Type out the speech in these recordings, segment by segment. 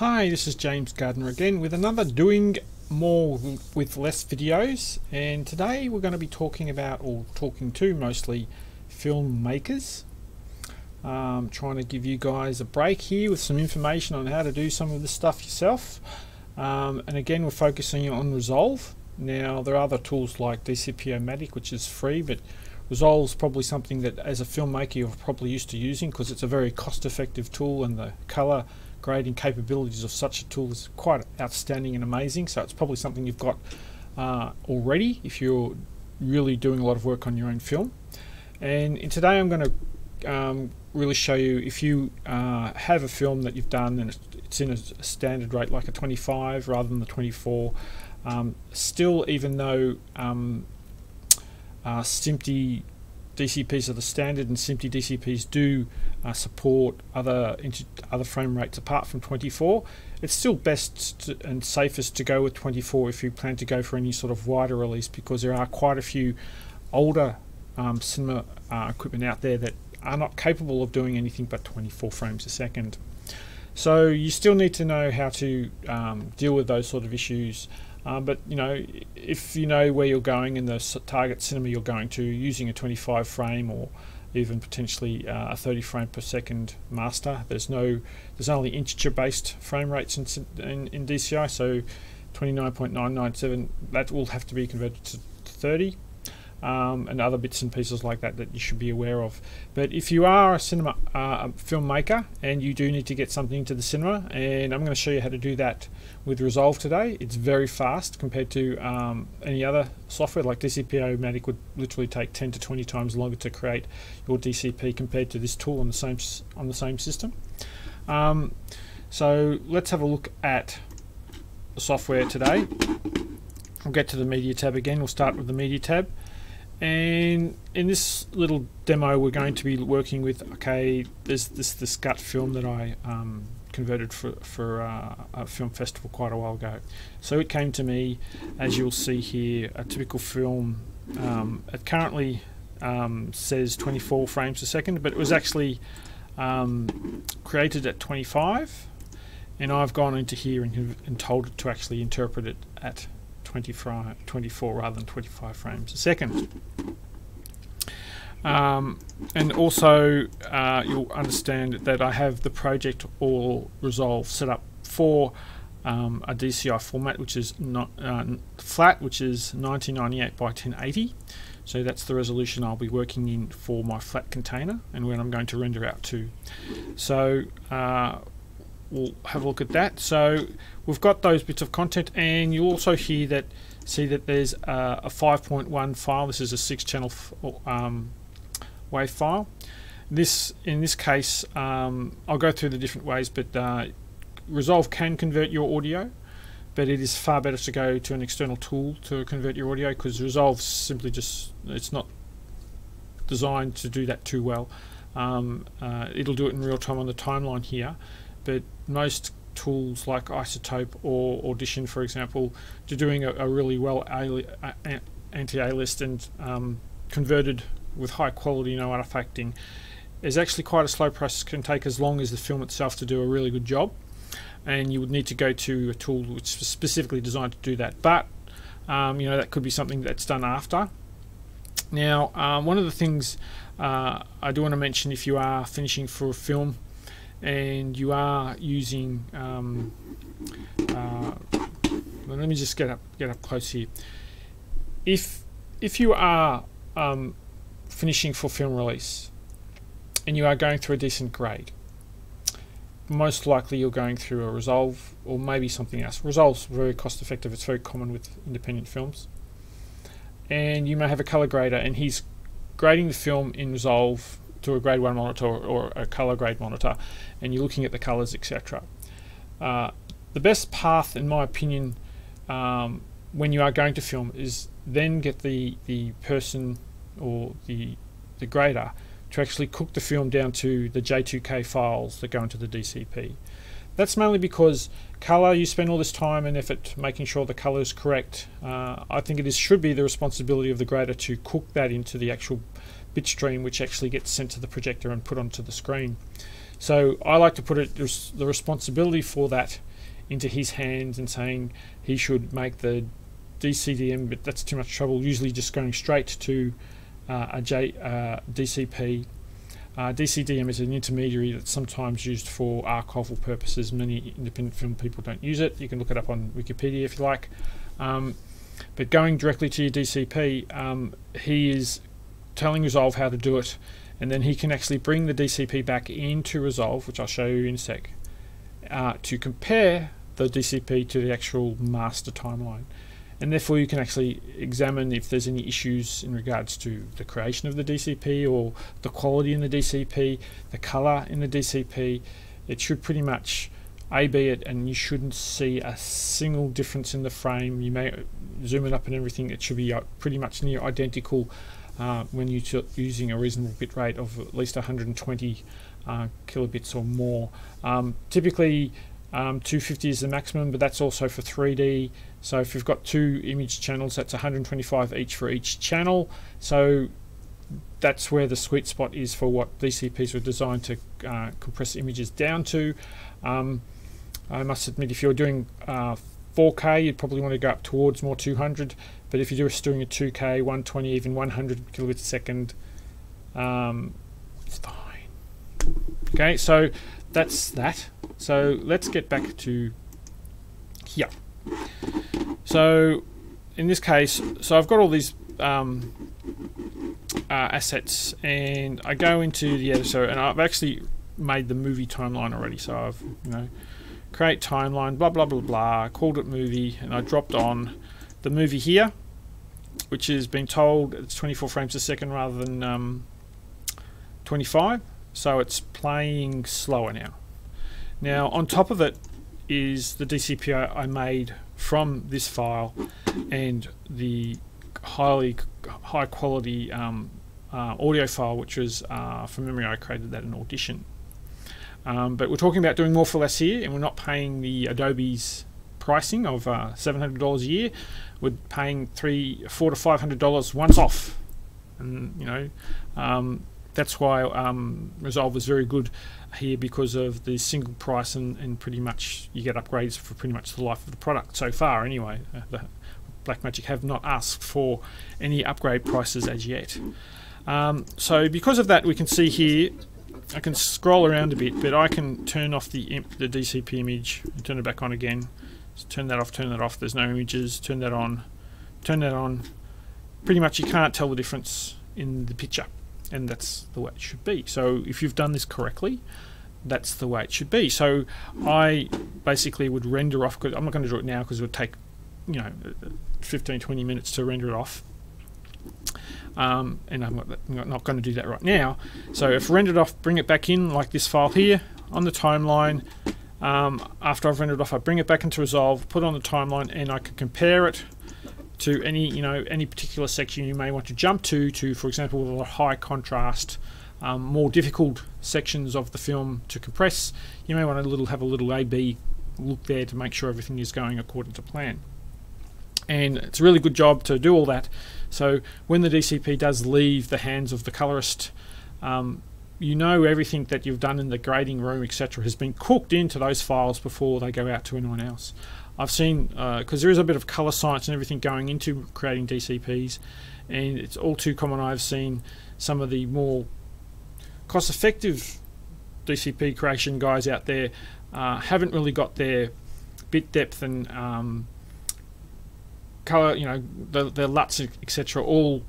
Hi, this is James Gardner again with another Doing More with Less videos, and today we're going to be talking about, or talking to mostly, filmmakers. Trying to give you guys a break here with some information on how to do some of this stuff yourself. And again, we're focusing on Resolve. Now there are other tools like DCP, which is free, but Resolve is probably something that as a filmmaker you're probably used to using because it's a very cost-effective tool, and the color grading capabilities of such a tool is quite outstanding and amazing. So it's probably something you've got already if you're really doing a lot of work on your own film. And today I'm going to really show you, if you have a film that you've done and it's in a standard rate like a 25 rather than the 24, still, even though SMPTE DCPs are the standard and SMPTE DCPs do support other frame rates apart from 24, it's still best and safest to go with 24 if you plan to go for any sort of wider release, because there are quite a few older cinema equipment out there that are not capable of doing anything but 24 frames a second. So you still need to know how to deal with those sort of issues. But you know, if you know where you're going and the target cinema you're going to, using a 25 frame or even potentially a 30 frame per second master, there's only integer based frame rates in DCI, so 29.997, that will have to be converted to 30. And other bits and pieces like that you should be aware of. But if you are a cinema filmmaker and you do need to get something to the cinema, and I'm going to show you how to do that with Resolve today. It's very fast compared to any other software. Like DCP would literally take 10 to 20 times longer to create your DCP compared to this tool on the same system. So let's have a look at the software today. We'll get to the media tab again. We'll start with the media tab. And in this little demo we're going to be working with, okay, there's this gut film that I converted for a film festival quite a while ago. So it came to me, as you'll see here, a typical film. It currently says 24 frames a second, but it was actually created at 25, and I've gone into here and told it to actually interpret it at 24 rather than 25 frames a second. And also you'll understand that I have the project or Resolve set up for a DCI format, which is not flat, which is 1998 by 1080. So that's the resolution I'll be working in for my flat container and when I'm going to render out to. So we'll have a look at that. So we've got those bits of content, and you'll also see that there's a 5.1 file. This is a 6-channel WAV file. In this case, I'll go through the different ways, but Resolve can convert your audio, but it is far better to go to an external tool to convert your audio, because Resolve simply it's not designed to do that too well. It'll do it in real time on the timeline here, but most tools like Isotope or Audition, for example, to doing a really well anti-A-list and converted with high quality, no artifacting, is actually quite a slow process. Can take as long as the film itself to do a really good job, and you would need to go to a tool which is specifically designed to do that. But you know, that could be something that's done after. Now, one of the things I do want to mention, if you are finishing for a film and you are using let me just get up close here. If you are finishing for film release and you are going through a decent grade, most likely you're going through a Resolve or maybe something else. Resolve's very cost effective, it's very common with independent films. And you may have a color grader and he's grading the film in Resolve to a grade 1 monitor or a color grade monitor, and you're looking at the colors, etc. The best path, in my opinion, when you are going to film, is then get the person or the grader to actually cook the film down to the J2K files that go into the DCP. That's mainly because color, you spend all this time and effort making sure the color is correct. I think should be the responsibility of the grader to cook that into the actual bit stream, which actually gets sent to the projector and put onto the screen. So I like to put the responsibility for that into his hands and saying he should make the DCDM, but that's too much trouble, usually just going straight to DCP. DCDM is an intermediary that's sometimes used for archival purposes. Many independent film people don't use it. You can look it up on Wikipedia if you like. But going directly to your DCP, he is telling Resolve how to do it, and then he can actually bring the DCP back into Resolve, which I'll show you in a sec, to compare the DCP to the actual master timeline. And therefore you can actually examine if there's any issues in regards to the creation of the DCP, or the quality in the DCP, the color in the DCP. It should pretty much A/B it, and you shouldn't see a single difference in the frame. You may zoom it up and everything, it should be pretty much near identical when you're using a reasonable bit rate of at least 120 kilobits or more. Typically 250 is the maximum, but that's also for 3D. So if you've got 2 image channels, that's 125 each for each channel. So that's where the sweet spot is for what DCPs were designed to compress images down to. I must admit, if you're doing 4K, you'd probably want to go up towards more 200, but if you're just doing a 2K, 120, even 100 kilobits a second, it's fine. Okay, so that's that. So let's get back to here. So in this case, so I've got all these assets, and I go into the editor, and I've actually made the movie timeline already. So I've, create timeline, blah blah blah blah, called it movie, and I dropped on the movie here, which has been told it's 24 frames a second rather than 25, so it's playing slower now. Now on top of it is the DCP I made from this file, and the high quality audio file, which was from memory I created that in Audition. But we're talking about doing more for less here, and we're not paying the Adobe's pricing of $700 a year. We're paying $400 to $500 once off, and that's why Resolve is very good here, because of the single price, and pretty much you get upgrades for pretty much the life of the product so far. Anyway, Blackmagic have not asked for any upgrade prices as yet. So because of that, we can see here, I can scroll around a bit, but I can turn off the DCP image and turn it back on again. So turn that off, turn that off. There's no images. Turn that on, turn that on. Pretty much you can't tell the difference in the picture, and that's the way it should be. So if you've done this correctly, that's the way it should be. So I basically would render off, I'm not going to do it now because it would take 15-20 minutes to render it off. And I'm not going to do that right now. So if rendered off, bring it back in like this file here on the timeline. After I've rendered off, I bring it back into Resolve, put it on the timeline, and I can compare it to any particular section you may want to jump to, for example, the high contrast, more difficult sections of the film to compress. You may want to have a little A/B look there to make sure everything is going according to plan. And it's a really good job to do all that. So when the DCP does leave the hands of the colorist, everything that you've done in the grading room, etc., has been cooked into those files before they go out to anyone else. I've seen, because there is a bit of color science and everything going into creating DCPs, and it's all too common. I've seen some of the more cost-effective DCP creation guys out there haven't really got their bit depth and color, their LUTs, etc., all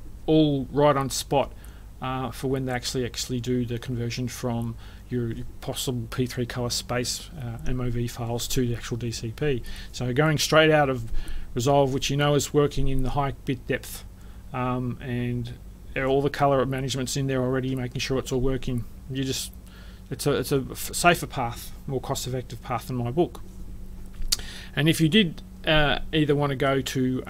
right on spot for when they actually do the conversion from your possible P3 color space MOV files to the actual DCP. So going straight out of Resolve, which is working in the high bit depth, and all the color management's in there already, making sure it's all working. It's a safer path, more cost-effective path than my book. And if you did either want to go to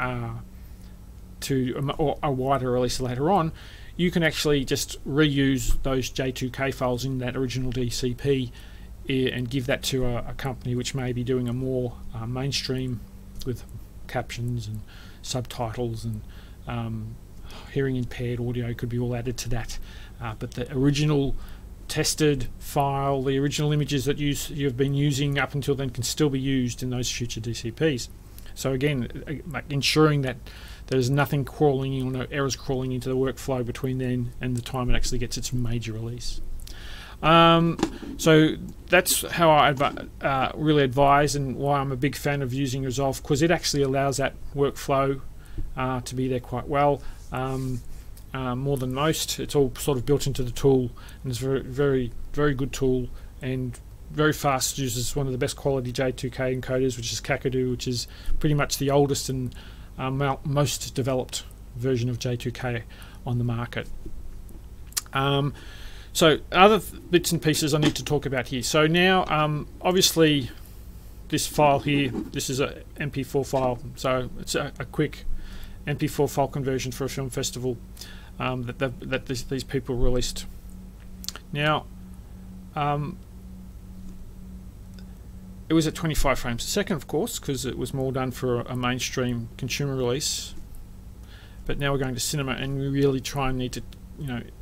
a wider release later on, you can actually just reuse those J2K files in that original DCP and give that to a company which may be doing a more mainstream, with captions and subtitles and hearing impaired audio could be all added to that. But the original tested file, the original images that you've been using up until then can still be used in those future DCPs. So again, ensuring that there's nothing crawling in or no errors crawling into the workflow between then and the time it actually gets its major release. So that's how I really advise, and why I'm a big fan of using Resolve, because it actually allows that workflow to be there quite well. More than most. It's all sort of built into the tool, and it's a very good tool, and very fast. Uses one of the best quality J2K encoders, which is Kakadu, which is pretty much the oldest and most developed version of J2K on the market. So other bits and pieces I need to talk about here. So now obviously this file here, this is a MP4 file, so it's a quick MP4 file conversion for a film festival that these people released. Now it was at 25 frames a second, of course, because it was more done for a mainstream consumer release. But now we're going to cinema, and we really try and need to,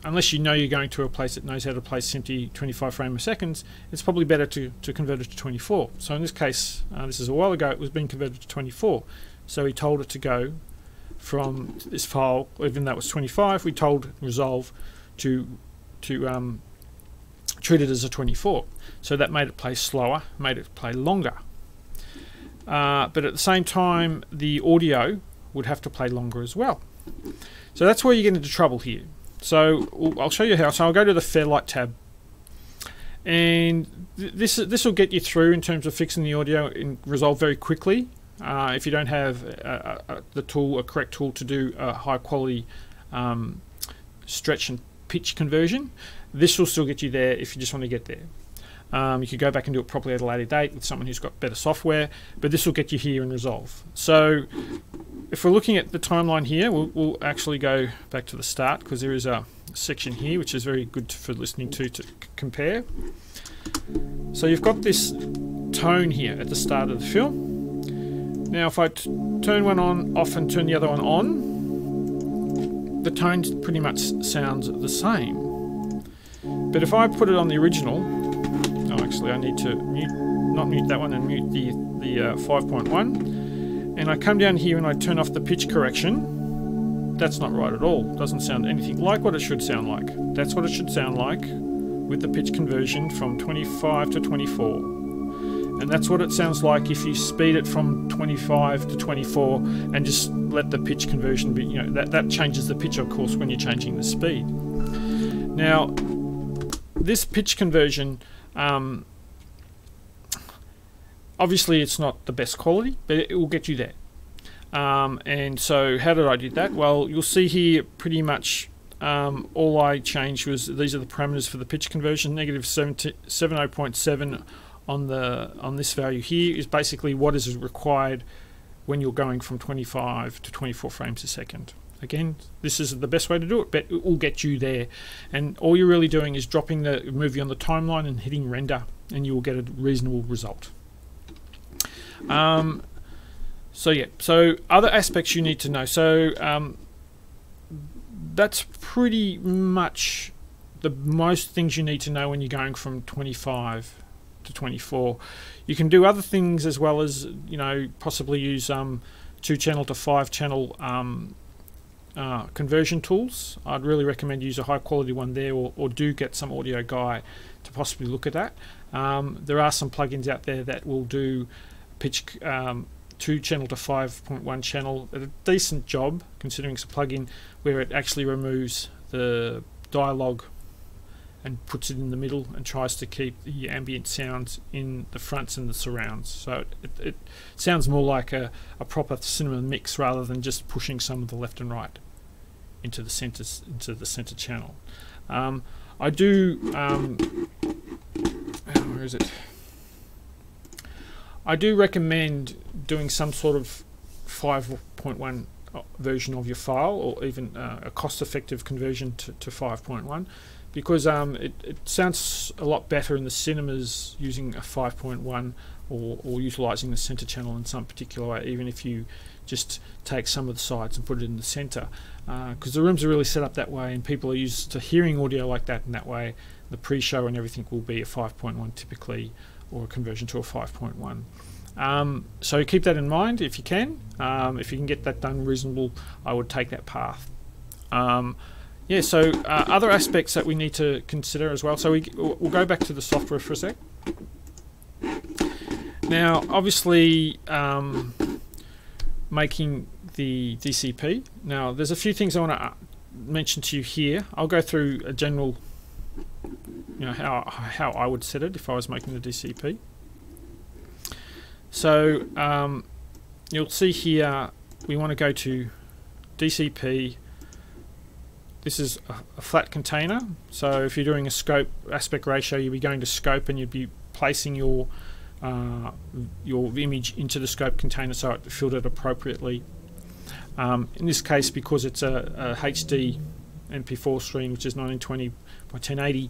unless you know you're going to a place that knows how to place SMPTE 25 frames a second, it's probably better to convert it to 24. So in this case, this is a while ago, it was being converted to 24. So we told it to go from this file, even though it was 25, we told Resolve to treat it as a 24. So that made it play slower, made it play longer. But at the same time, the audio would have to play longer as well. So that's where you get into trouble here. So I'll show you how. So I'll go to the Fairlight tab, and this will get you through in terms of fixing the audio in Resolve very quickly. If you don't have a correct tool to do a high quality stretch and pitch conversion, this will still get you there if you just want to get there. You could go back and do it properly at a later date with someone who's got better software, but this will get you here in Resolve. So if we're looking at the timeline here, we'll actually go back to the start, because there is a section here which is very good for listening to compare. So you've got this tone here at the start of the film. Now if I turn one on, off, and turn the other one on, the tone pretty much sounds the same. But if I put it on the original, actually I need to not mute that one and mute the 5.1, and I come down here and I turn off the pitch correction, that's not right at all. It doesn't sound anything like what it should sound like. That's what it should sound like with the pitch conversion from 25 to 24. And that's what it sounds like if you speed it from 25 to 24 and just let the pitch conversion be, that changes the pitch, of course, when you're changing the speed. Now, this pitch conversion, obviously it's not the best quality, but it will get you there. And so how did I do that? Well, you'll see here pretty much all I changed was, these are the parameters for the pitch conversion. Negative 70.7 on this value here is basically what is required when you're going from 25 to 24 frames a second. Again, this is the best way to do it, but it will get you there. And all you're really doing is dropping the movie on the timeline and hitting render, and you will get a reasonable result. So yeah, so other aspects you need to know. So that's pretty much the most things you need to know when you're going from 25 to 24. You can do other things as well as, possibly use 2-channel to 5-channel conversion tools. I'd really recommend use a high quality one there, or do get some audio guy to possibly look at that. There are some plugins out there that will do pitch 2-channel to 5.1 channel at a decent job, considering it's a plugin where it actually removes the dialogue and puts it in the middle and tries to keep the ambient sounds in the fronts and the surrounds. So it sounds more like a proper cinema mix rather than just pushing some of the left and right into the center channel. I do where is it? I do recommend doing some sort of 5.1 version of your file, or even a cost-effective conversion to 5.1. Because it sounds a lot better in the cinemas using a 5.1 or utilising the centre channel in some particular way, even if you just take some of the sides and put it in the centre. because the rooms are really set up that way, and people are used to hearing audio like that in that way. The pre-show and everything will be a 5.1 typically, or a conversion to a 5.1. So keep that in mind if you can. If you can get that done reasonable, I would take that path. Yeah, so other aspects that we need to consider as well. So we'll go back to the software for a sec. Now, obviously, making the DCP. Now, there's a few things I want to mention to you here. I'll go through a general, how I would set it if I was making the DCP. So you'll see here we want to go to DCP. This is a flat container. So if you're doing a scope aspect ratio, you'll be going to scope and you'd be placing your image into the scope container so it filtered appropriately. In this case, because it's a HD MP4 screen, which is 1920 by 1080,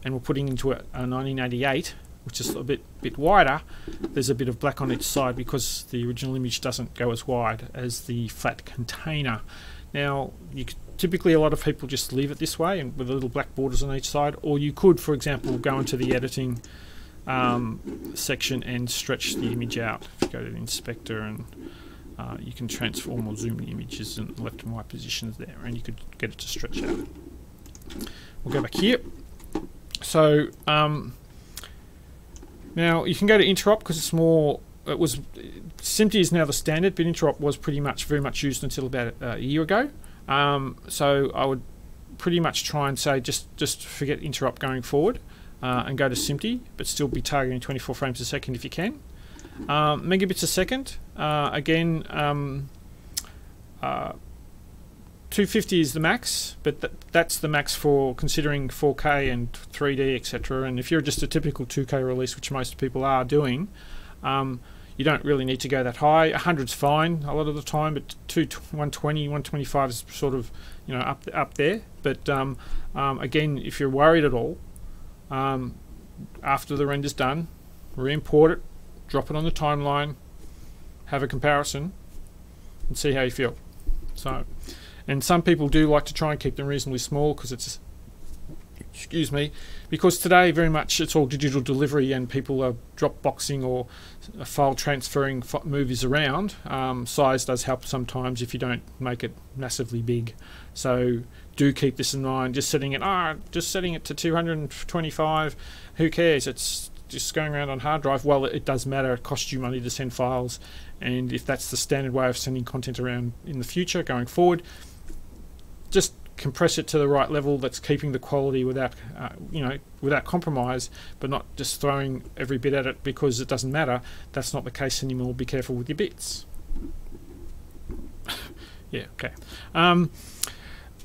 and we're putting into a 1988, which is a bit wider, there's a bit of black on each side because the original image doesn't go as wide as the flat container. Now, typically a lot of people just leave it this way and with the little black borders on each side, or you could, for example, go into the editing section and stretch the image out. If you go to the inspector, and you can transform or zoom the images in left and right positions there, and you could get it to stretch out. We'll go back here. So now you can go to interop because it's more. SMPTE is now the standard, but interop was very much used until about a year ago. So I would pretty much try and say just forget interop going forward. And go to SMPTE, but still be targeting 24 frames a second if you can. Megabits a second, again, 250 is the max, but that's the max for considering 4K and 3D, etc. And if you're just a typical 2K release, which most people are doing, you don't really need to go that high. 100's fine a lot of the time, but 120, 125 is sort of up there. But again, if you're worried at all, after the render's done, re-import it, drop it on the timeline, have a comparison, and see how you feel. So, and some people do like to try and keep them reasonably small because it's, excuse me, because today very much it's all digital delivery and people are drop boxing or file transferring movies around. Size does help sometimes if you don't make it massively big. So do keep this in mind. Just setting it to 225. Who cares? It's just going around on hard drive. Well, it does matter. It costs you money to send files, and if that's the standard way of sending content around in the future, going forward, just compress it to the right level that's keeping the quality without without compromise, but not just throwing every bit at it because it doesn't matter. That's not the case anymore. Be careful with your bits. Yeah, okay.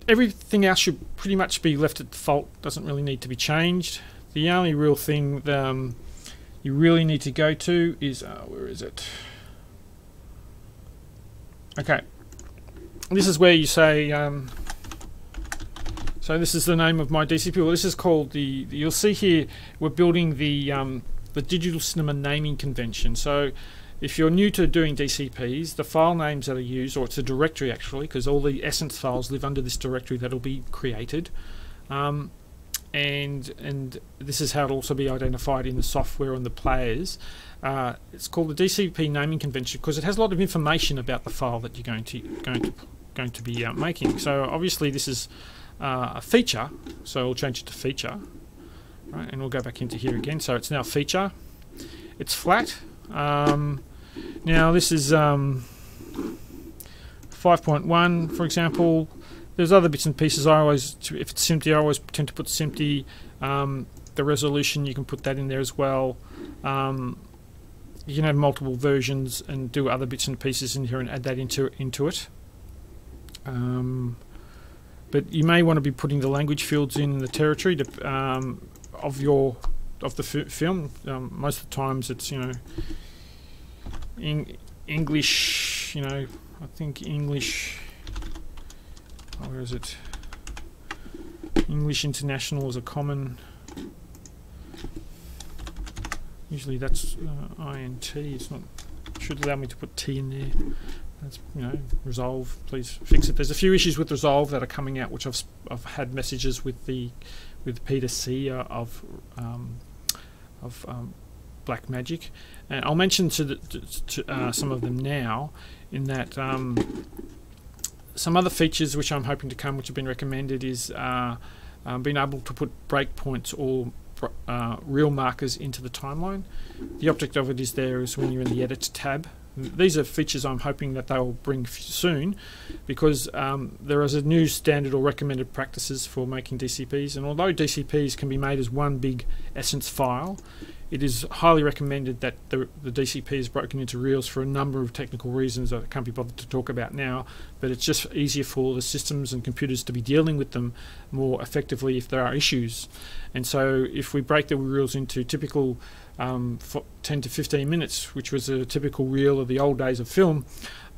Everything else should pretty much be left at default. Doesn't really need to be changed. The only real thing you really need to go to is where is it? Okay, this is where you say. So this is the name of my DCP. Well, this is called you'll see here we're building the Digital Cinema Naming Convention. So if you're new to doing DCPs, the file names that are used, or it's a directory actually, because all the essence files live under this directory that'll be created, and this is how it'll also be identified in the software and the players. It's called the DCP Naming Convention because it has a lot of information about the file that you're going to be making. So obviously this is a feature, so we'll change it to feature, right? And we'll go back into here again. So it's now feature. It's flat. Now this is 5.1, for example. There's other bits and pieces. If it's SMPTE, I always tend to put SMPTE. The resolution, you can put that in there as well. You can have multiple versions and do other bits and pieces in here and add that into it. But you may want to be putting the language fields in the territory of the film. Most of the times it's English. I think English. Where is it? English International is a common. Usually that's INT. It's not. Should allow me to put T in there. That's, you know, Resolve, please fix it. There's a few issues with Resolve that are coming out, which I've had messages with Peter C of Blackmagic, and I'll mention to some of them now. In that, some other features which I'm hoping to come, which have been recommended, is being able to put breakpoints or real markers into the timeline. The object of it is when you're in the Edit tab. These are features I'm hoping that they'll bring soon, because there is a new standard or recommended practices for making DCPs, and although DCPs can be made as one big essence file, it is highly recommended that the DCP is broken into reels for a number of technical reasons I can't be bothered to talk about now, but it's just easier for the systems and computers to be dealing with them more effectively if there are issues. And so if we break the reels into typical 10 to 15 minutes, which was a typical reel of the old days of film,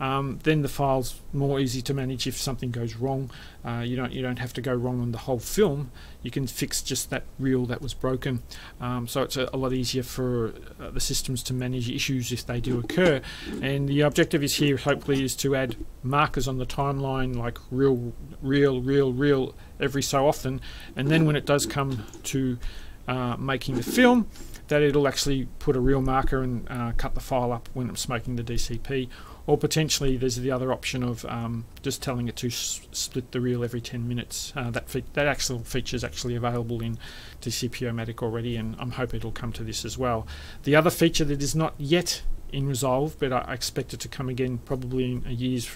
then the file's more easy to manage if something goes wrong. You don't have to go wrong on the whole film. You can fix just that reel that was broken. So it's a lot easier for the systems to manage issues if they do occur. And the objective is here, hopefully, is to add markers on the timeline, like reel every so often, and then when it does come to making the film, that it'll actually put a real marker and cut the file up when it's making the DCP. Or potentially there's the other option of just telling it to split the reel every 10 minutes. That actual feature is actually available in DCP-O-Matic already, and I'm hoping it'll come to this as well. The other feature that is not yet in Resolve, but I expect it to come again probably in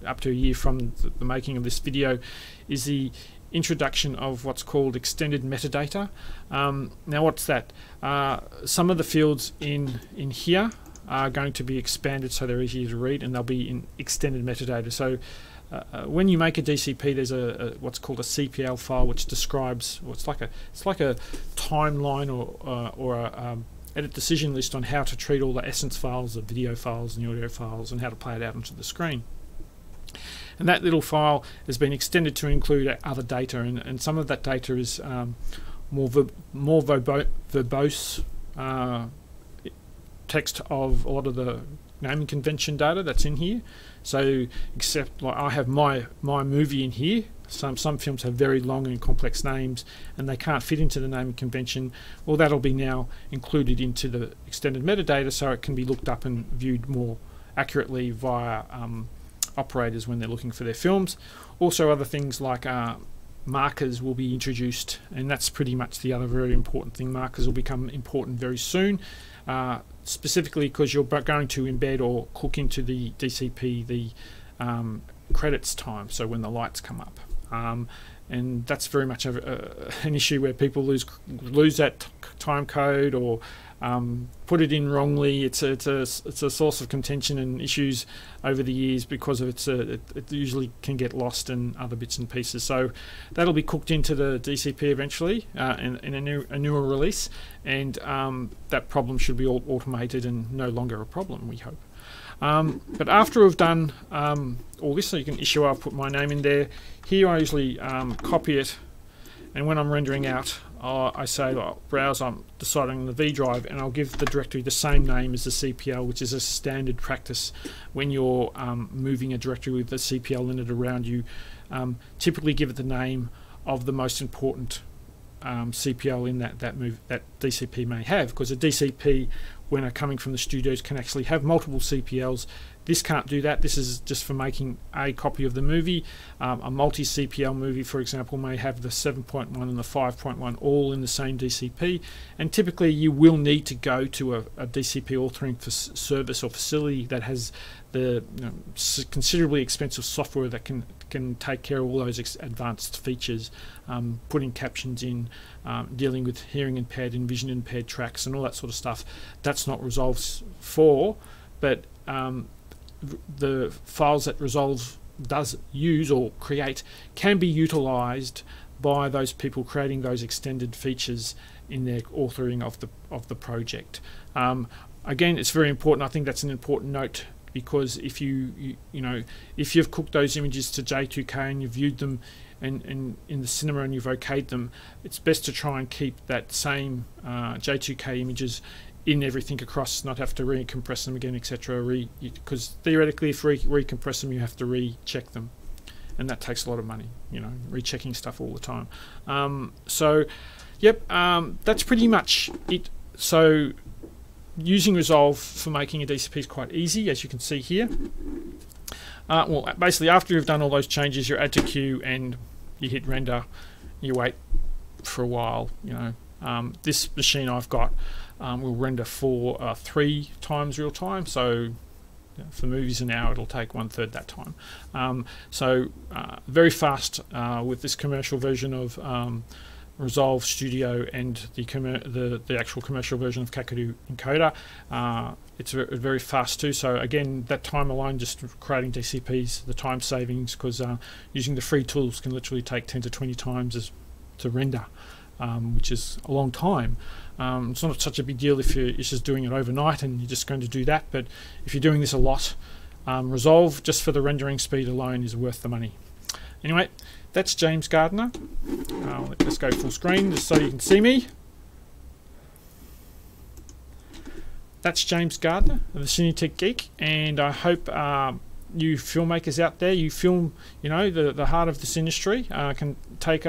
up to a year from the making of this video, is the introduction of what's called extended metadata. Now what's that? Some of the fields in here are going to be expanded so they're easier to read, and they'll be in extended metadata. So when you make a DCP, there's what's called a CPL file, which describes it's like a timeline or a edit decision list on how to treat all the essence files, the video files and the audio files, and how to play it out onto the screen. And that little file has been extended to include other data, and some of that data is more verbose text of a lot of the naming convention data that's in here. So, except like I have my movie in here. Some films have very long and complex names, and they can't fit into the naming convention. Well, that'll be now included into the extended metadata, so it can be looked up and viewed more accurately via operators when they're looking for their films. Also, other things like markers will be introduced, and that's pretty much the other very important thing. Markers will become important very soon, specifically because you're going to embed or cook into the DCP the credits time, so when the lights come up. And that's very much an issue where people lose that time code or put it in wrongly. It's a source of contention and issues over the years because of it usually can get lost in other bits and pieces. So that'll be cooked into the DCP eventually in a newer release, and that problem should be all automated and no longer a problem, we hope. But after we've done all this, so you can issue, I'll put my name in there. Here I usually copy it, and when I'm rendering out, I say, well, browse, I'm deciding on the V drive, and I'll give the directory the same name as the CPL, which is a standard practice when you're moving a directory with the CPL in it around you. Typically give it the name of the most important CPL in that DCP may have, because a DCP, when are coming from the studios, can actually have multiple CPLs. This can't do that. This is just for making a copy of the movie. A multi-CPL movie, for example, may have the 7.1 and the 5.1 all in the same DCP, and typically you will need to go to a DCP authoring service or facility that has the considerably expensive software that can take care of all those advanced features, putting captions in, dealing with hearing impaired and vision impaired tracks and all that sort of stuff. That's not Resolve for, but the files that Resolve does use or create can be utilized by those people creating those extended features in their authoring of the project. Again, it's very important. I think that's an important note, because if if you've cooked those images to J2K and you've viewed them and in the cinema and you've okayed them, it's best to try and keep that same J2K images in everything across, not have to recompress them again, etc. Because theoretically, if recompress them, you have to recheck them, and that takes a lot of money. You know, rechecking stuff all the time. So, yep, that's pretty much it. So, using Resolve for making a DCP is quite easy, as you can see here. Well, basically, after you've done all those changes, you add to queue and you hit render. You wait for a while. You know, this machine I've got will render for 3 times real time. So for movies an hour, it'll take 1/3 that time. So very fast with this commercial version of Resolve Studio and the actual commercial version of Kakadu encoder. It's very fast too. So again, that time alone, just creating DCPs, the time savings, because using the free tools can literally take 10 to 20 times to render, which is a long time. It's not such a big deal if you're just doing it overnight and you're just going to do that, but if you're doing this a lot, Resolve just for the rendering speed alone is worth the money. Anyway, that's James Gardner. Let's go full screen just so you can see me. That's James Gardner of the CineTechGeek, and I hope you filmmakers out there, you film, you know, the heart of this industry, can take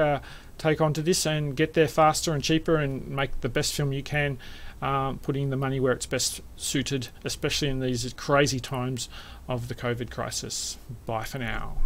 onto this and get there faster and cheaper and make the best film you can, putting the money where it's best suited, especially in these crazy times of the COVID crisis. Bye for now.